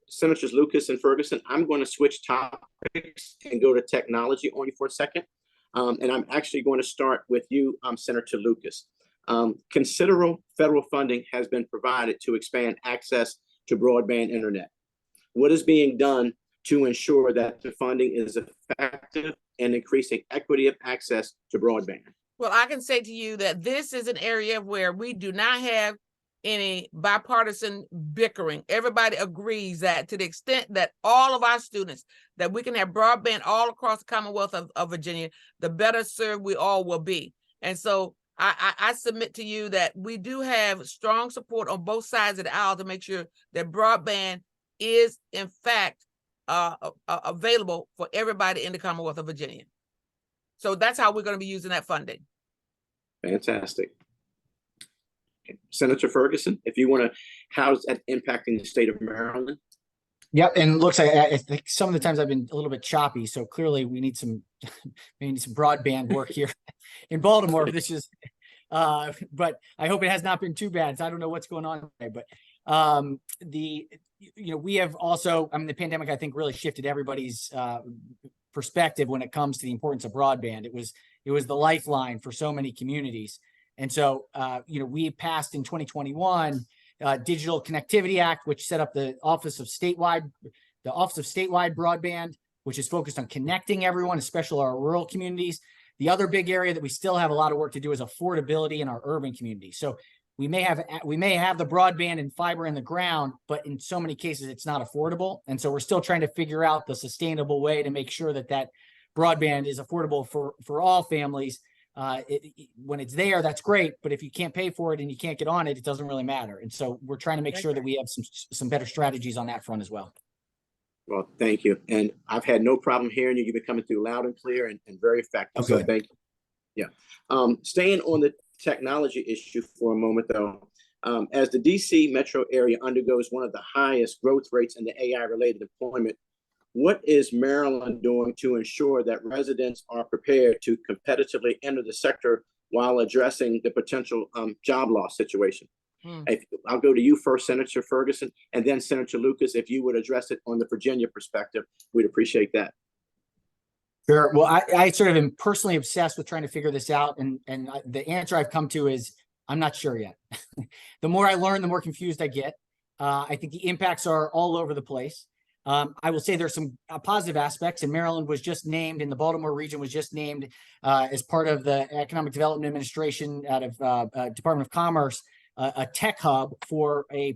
Senators Lucas and Ferguson, I'm going to switch topics and go to technology on you for a second. And I'm actually going to start with you, Senator Lucas. Considerable federal funding has been provided to expand access to broadband internet. What is being done to ensure that the funding is effective and increasing equity of access to broadband? Well, I can say to you that this is an area where we do not have any bipartisan bickering. Everybody agrees that to the extent that all of our students, that we can have broadband all across the Commonwealth of Virginia, the better served we all will be. And so I submit to you that we do have strong support on both sides of the aisle to make sure that broadband is in fact available for everybody in the Commonwealth of Virginia. So that's how we're going to be using that funding. Fantastic. Senator Ferguson, if you want to, how's that impacting the state of Maryland? Yep, and looks like I think some of the times I've been a little bit choppy, so clearly we need some broadband work here in Baltimore. This is But I hope it has not been too bad. So I don't know what's going on today, but we have also, I mean, the pandemic, I think, really shifted everybody's perspective when it comes to the importance of broadband. It was the lifeline for so many communities. And so, we passed in 2021 Digital Connectivity Act, which set up the Office of Statewide Broadband, which is focused on connecting everyone, especially our rural communities. The other big area that we still have a lot of work to do is affordability in our urban communities. So we may have the broadband and fiber in the ground, but in so many cases it's not affordable. And so we're still trying to figure out the sustainable way to make sure that broadband is affordable for all families. When it's there, that's great. But if you can't pay for it and you can't get on it, it doesn't really matter. And so we're trying to make sure that we have some better strategies on that front as well. Well, thank you. And I've had no problem hearing you. You've been coming through loud and clear and very effective. Okay. So thank you. Yeah. Staying on the technology issue for a moment, though, as the DC metro area undergoes one of the highest growth rates in the AI-related deployment, what is Maryland doing to ensure that residents are prepared to competitively enter the sector while addressing the potential job loss situation? I'll go to you first, Senator Ferguson, and then Senator Lucas. If you would address it on the Virginia perspective, we'd appreciate that. Sure. Well, I sort of am personally obsessed with trying to figure this out. And the answer I've come to is I'm not sure yet. The more I learn, the more confused I get. I think the impacts are all over the place. I will say there's some positive aspects, and Maryland was just named, and the Baltimore region was just named as part of the Economic Development Administration out of Department of Commerce, a tech hub for a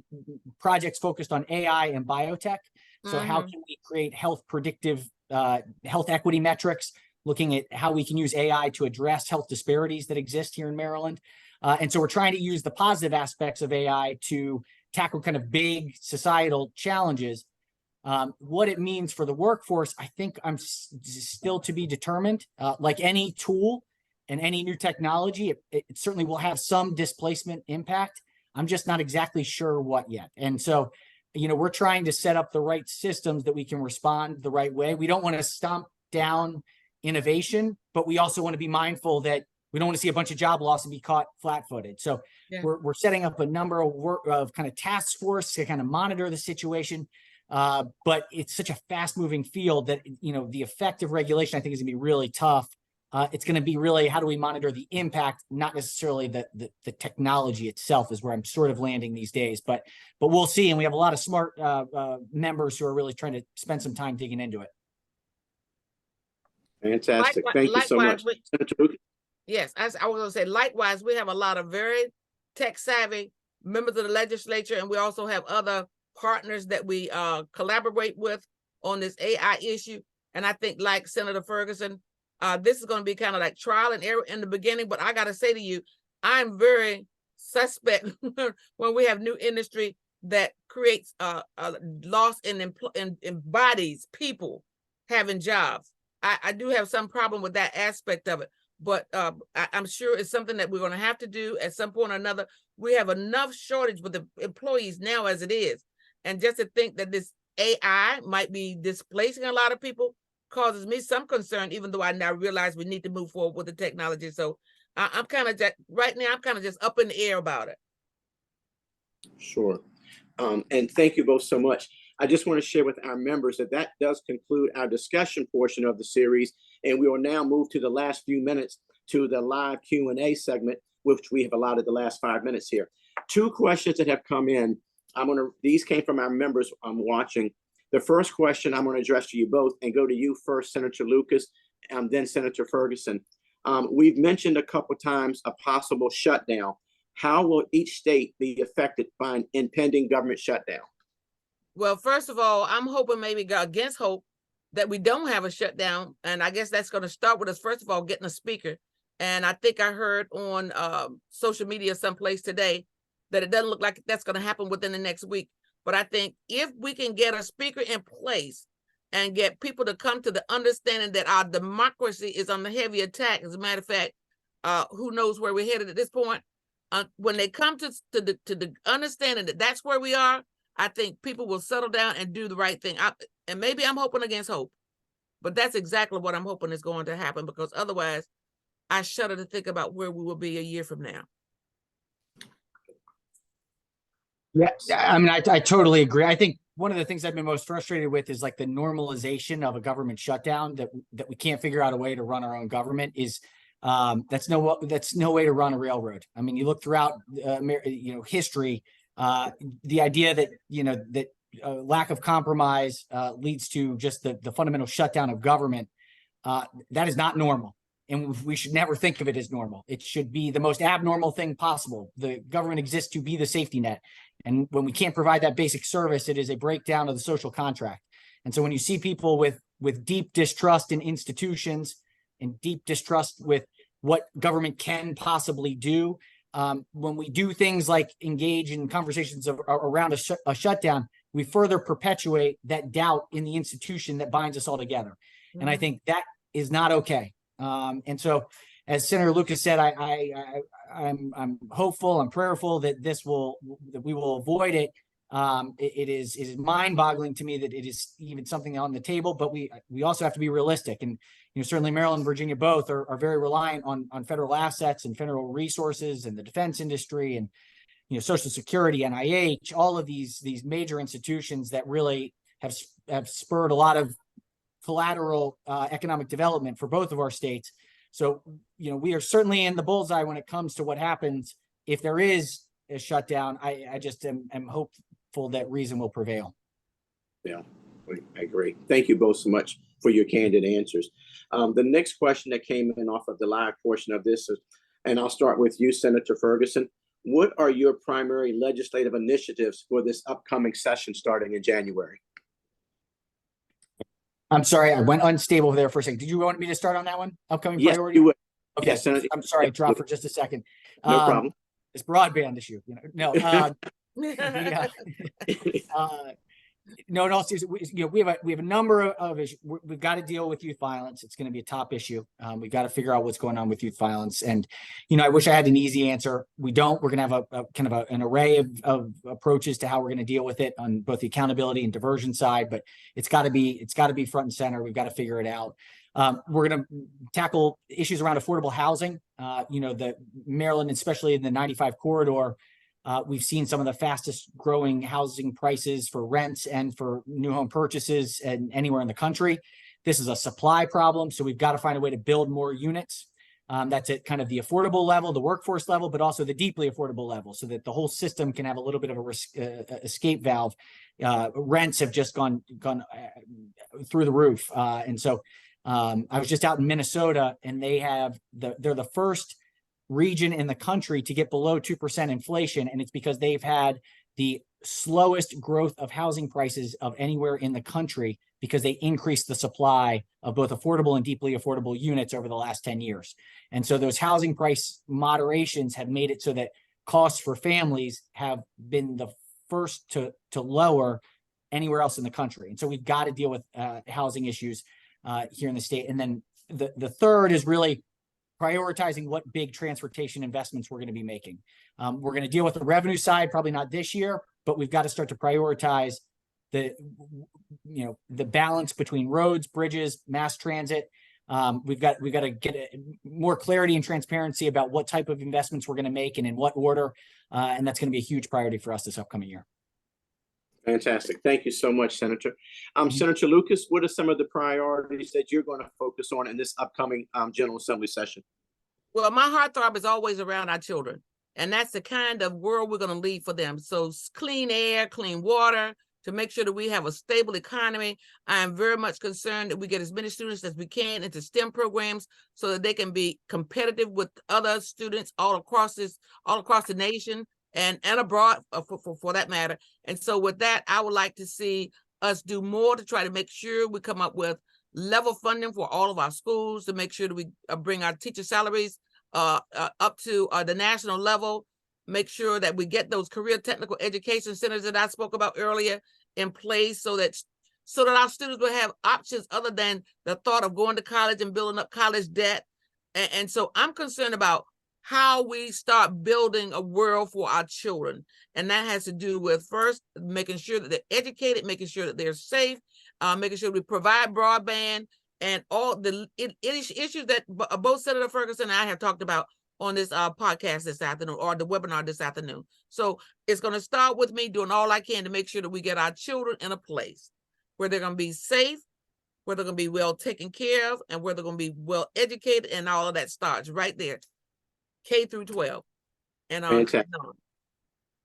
projects focused on AI and biotech. So how can we create health predictive, health equity metrics, looking at how we can use AI to address health disparities that exist here in Maryland. And so we're trying to use the positive aspects of AI to tackle kind of big societal challenges. What it means for the workforce, I think I'm still to be determined. Like any tool and any new technology, it certainly will have some displacement impact. I'm just not exactly sure what yet. And so, we're trying to set up the right systems that we can respond the right way. We don't want to stomp down innovation, but we also want to be mindful that we don't want to see a bunch of job loss and be caught flat-footed. So we're setting up a number of kind of task force to kind of monitor the situation. But it's such a fast-moving field that, the effective regulation, I think, is going to be really tough. It's going to be really, how do we monitor the impact, not necessarily the technology itself is where I'm sort of landing these days, but we'll see. And we have a lot of smart members who are really trying to spend some time digging into it. Fantastic. Thank you so much. Senator Lucas? Yes, as I was going to say, likewise, we have a lot of very tech-savvy members of the legislature, and we also have other partners that we collaborate with on this AI issue. And I think, like Senator Ferguson, this is going to be kind of like trial and error in the beginning, but I got to say to you, I'm very suspect when we have new industry that creates a loss in bodies, people having jobs. I do have some problem with that aspect of it, but I'm sure it's something that we're going to have to do at some point or another. We have enough shortage with the employees now as it is. And just to think that this AI might be displacing a lot of people causes me some concern, even though I now realize we need to move forward with the technology. So I'm kind of just, right now, I'm kind of just up in the air about it. Sure. And thank you both so much. I just want to share with our members that does conclude our discussion portion of the series. And we will now move to the last few minutes to the live Q&A segment, which we have allotted the last 5 minutes here. 2 questions that have come in. These came from our members watching. The first question I'm going to address to you both and go to you first, Senator Lucas, and then Senator Ferguson. We've mentioned a couple of times a possible shutdown. How will each state be affected by an impending government shutdown? Well, first of all, I'm hoping, maybe against hope, that we don't have a shutdown. And I guess that's going to start with us, first of all, getting a speaker. And I think I heard on social media someplace today that it doesn't look like that's going to happen within the next week. But I think if we can get a speaker in place and get people to come to the understanding that our democracy is under heavy attack, as a matter of fact, who knows where we're headed at this point, when they come to the understanding that that's where we are, I think people will settle down and do the right thing. And maybe I'm hoping against hope, but that's exactly what I'm hoping is going to happen, because otherwise I shudder to think about where we will be a year from now. Yeah, I mean, I totally agree. I think one of the things I've been most frustrated with is like the normalization of a government shutdown, that we can't figure out a way to run our own government is that's no way to run a railroad. I mean, you look throughout history, the idea that that lack of compromise leads to just the fundamental shutdown of government. That is not normal. And we should never think of it as normal. It should be the most abnormal thing possible. The government exists to be the safety net. And when we can't provide that basic service, it is a breakdown of the social contract. And so when you see people with deep distrust in institutions and deep distrust with what government can possibly do, when we do things like engage in conversations around a shutdown, we further perpetuate that doubt in the institution that binds us all together. Mm-hmm. And I think that is not okay. And so, as Senator Lucas said, I'm hopeful and prayerful that we will avoid it. It is mind-boggling to me that it is even something on the table, but we also have to be realistic. And certainly Maryland and Virginia both are very reliant on federal assets and federal resources and the defense industry and Social Security, NIH, all of these major institutions that really have spurred a lot of collateral economic development for both of our states. So, we are certainly in the bullseye when it comes to what happens if there is a shutdown. I just am hopeful that reason will prevail. Yeah, I agree. Thank you both so much for your candid answers. The next question that came in off of the live portion of this is, and I'll start with you, Senator Ferguson. What are your primary legislative initiatives for this upcoming session starting in January? I'm sorry, I went unstable there for a second. Did you want me to start on that one? Upcoming priority? You would. Okay, yes, Senator. I'm sorry, I dropped for just a second. No problem. It's broadband issue. No. No, in all seriousness, we have a number of issues. We've got to deal with youth violence. It's going to be a top issue. We've got to figure out what's going on with youth violence. And, I wish I had an easy answer. We don't. We're going to have an array of approaches to how we're going to deal with it on both the accountability and diversion side. But it's got to be front and center. We've got to figure it out. We're going to tackle issues around affordable housing. The Maryland, especially in the 95 corridor. We've seen some of the fastest growing housing prices for rents and for new home purchases and anywhere in the country. This is a supply problem, so we've got to find a way to build more units. That's at kind of the affordable level, the workforce level, but also the deeply affordable level, so that the whole system can have a little bit of a escape valve. Rents have just gone through the roof, and so I was just out in Minnesota, and they're the first region in the country to get below 2% inflation. And it's because they've had the slowest growth of housing prices of anywhere in the country, because they increased the supply of both affordable and deeply affordable units over the last 10 years. And so those housing price moderations have made it so that costs for families have been the first to lower anywhere else in the country. And so we've got to deal with housing issues here in the state. And then the third is really prioritizing what big transportation investments we're going to be making. We're going to deal with the revenue side, probably not this year, but we've got to start to prioritize the balance between roads, bridges, mass transit. We've got to get more clarity and transparency about what type of investments we're going to make and in what order. And that's going to be a huge priority for us this upcoming year. Fantastic. Thank you so much, Senator. Senator Lucas, what are some of the priorities that you're going to focus on in this upcoming General Assembly session? Well, my heartthrob is always around our children, and that's the kind of world we're going to leave for them. So clean air, clean water, to make sure that we have a stable economy. I am very much concerned that we get as many students as we can into STEM programs so that they can be competitive with other students all across the nation. And abroad, for that matter. And so with that, I would like to see us do more to try to make sure we come up with level funding for all of our schools, to make sure that we bring our teacher salaries up to the national level, make sure that we get those career technical education centers that I spoke about earlier in place, so that our students will have options other than the thought of going to college and building up college debt. And so I'm concerned about how we start building a world for our children. And that has to do with, first, making sure that they're educated, making sure that they're safe, making sure we provide broadband, and all the issues that both Senator Ferguson and I have talked about on this podcast this afternoon, or the webinar this afternoon. So it's going to start with me doing all I can to make sure that we get our children in a place where they're going to be safe, where they're going to be well taken care of, and where they're going to be well educated, and all of that starts right there, K through 12. And Fantastic.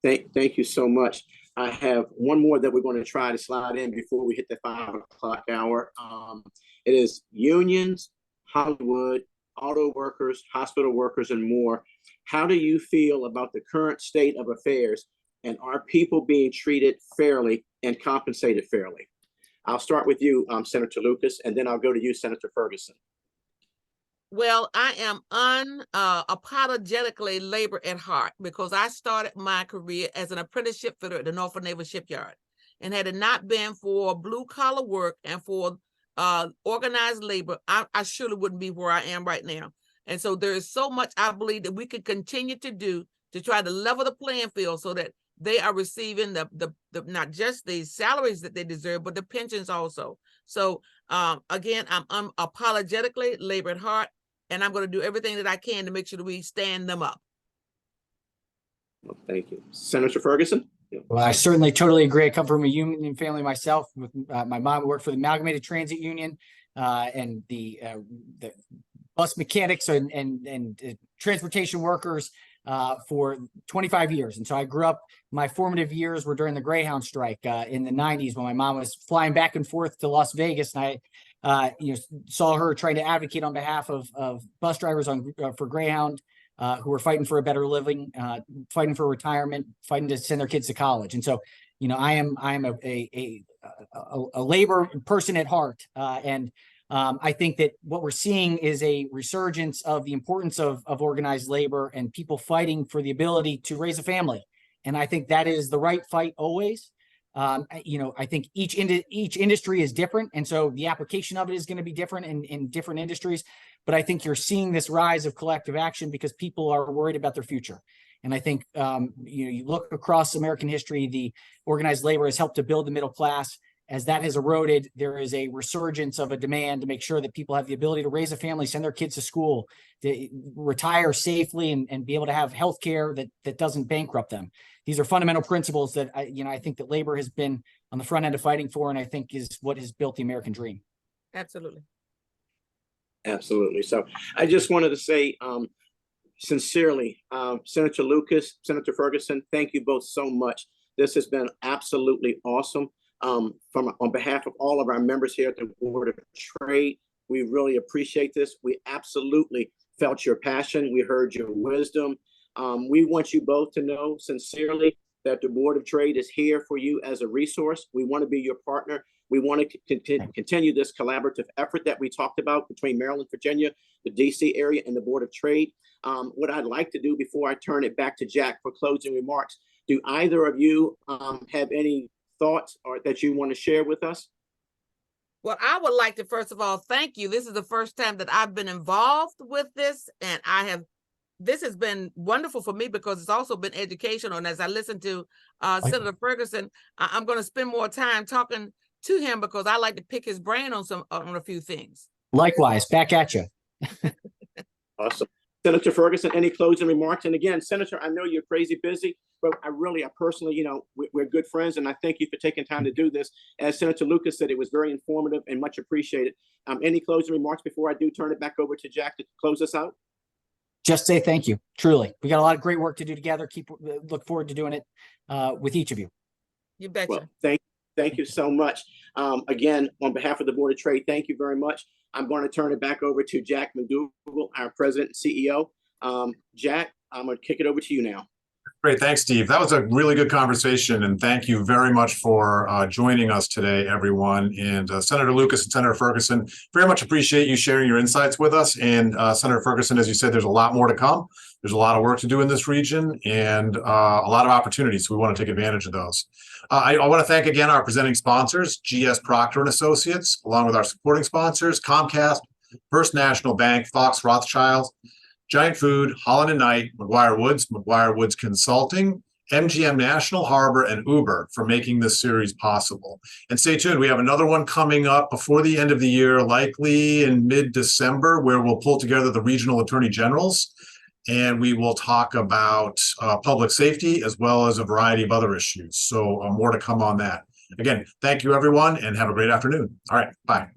Thank you so much. I have one more that we're going to try to slide in before we hit the 5 o'clock hour. It is unions, Hollywood, auto workers, hospital workers, and more. How do you feel about the current state of affairs, and are people being treated fairly and compensated fairly? I'll start with you, Senator Lucas, and then I'll go to you, Senator Ferguson. Well, I am unapologetically labor at heart, because I started my career as an apprenticeship fitter at the Norfolk Naval Shipyard. And had it not been for blue collar work and for organized labor, I surely wouldn't be where I am right now. And so there is so much I believe that we could continue to do to try to level the playing field so that they are receiving the not just the salaries that they deserve, but the pensions also. So again, I'm unapologetically labor at heart, and I'm going to do everything that I can to make sure that we stand them up. Well, thank you. Senator Ferguson? Well, I certainly totally agree. I come from a union family myself. With my mom worked for the Amalgamated Transit Union, and the bus mechanics and transportation workers for 25 years. And so I grew up, my formative years were during the Greyhound strike in the 90s, when my mom was flying back and forth to Las Vegas. And I saw her trying to advocate on behalf of bus drivers for Greyhound, who were fighting for a better living, fighting for retirement, fighting to send their kids to college. And so, I am a labor person at heart. And I think that what we're seeing is a resurgence of the importance of organized labor and people fighting for the ability to raise a family. And I think that is the right fight always. I think each industry is different. And so the application of it is going to be different in different industries. But I think you're seeing this rise of collective action because people are worried about their future. And I think, you look across American history, the organized labor has helped to build the middle class. As that has eroded, there is a resurgence of a demand to make sure that people have the ability to raise a family, send their kids to school, to retire safely, and be able to have health care that doesn't bankrupt them. These are fundamental principles that I think that labor has been on the front end of fighting for, and I think is what has built the American dream. Absolutely. Absolutely. So I just wanted to say sincerely, Senator Lucas, Senator Ferguson, thank you both so much. This has been absolutely awesome. On behalf of all of our members here at the Board of Trade, we really appreciate this. We absolutely felt your passion. We heard your wisdom. We want you both to know sincerely that the Board of Trade is here for you as a resource. We want to be your partner. We want to continue this collaborative effort that we talked about between Maryland, Virginia, the DC area, and the Board of Trade. What I'd like to do before I turn it back to Jack for closing remarks, do either of you have any thoughts or that you want to share with us? Well, I would like to, first of all, thank you. This is the first time that I've been involved with this, and this has been wonderful for me because it's also been educational. And as I listen to Senator Ferguson, I'm going to spend more time talking to him because I like to pick his brain on a few things. Likewise, back at you. Awesome. Senator Ferguson, any closing remarks? And again, Senator, I know you're crazy busy, but I personally, we're good friends, and I thank you for taking time to do this. As Senator Lucas said, it was very informative and much appreciated. Any closing remarks before I do turn it back over to Jack to close us out? Just say thank you. Truly, we got a lot of great work to do together. Look forward to doing it with each of you. You betcha. Well, thank you so much. Again, on behalf of the Board of Trade, thank you very much. I'm going to turn it back over to Jack McDougall, our President and CEO. Jack, I'm going to kick it over to you now. Great. Thanks, Steve. That was a really good conversation. And thank you very much for joining us today, everyone. And Senator Lucas and Senator Ferguson, very much appreciate you sharing your insights with us. And Senator Ferguson, as you said, there's a lot more to come. There's a lot of work to do in this region and a lot of opportunities. So we want to take advantage of those. I want to thank again our presenting sponsors, GS Proctor and Associates, along with our supporting sponsors, Comcast, First National Bank, Fox Rothschild, Giant Food, Holland & Knight, McGuire Woods Consulting, MGM National Harbor, and Uber for making this series possible. And stay tuned. We have another one coming up before the end of the year, likely in mid-December, where we'll pull together the regional attorney generals, and we will talk about public safety as well as a variety of other issues. So more to come on that. Again, thank you, everyone, and have a great afternoon. All right, bye.